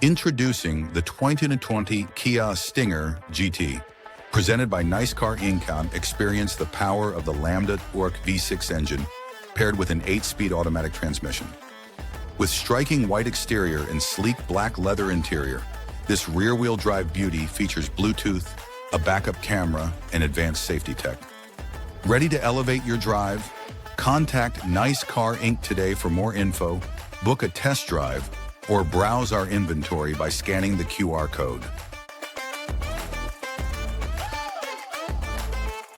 Introducing the 2020 Kia Stinger GT. Presented by Nice Car Inc. Experience the power of the Lambda Torque V6 engine paired with an 8-speed automatic transmission. With striking white exterior and sleek black leather interior, this rear-wheel drive beauty features Bluetooth, a backup camera, and advanced safety tech. Ready to elevate your drive? Contact Nice Car Inc. today for more info, book a test drive, or browse our inventory by scanning the QR code.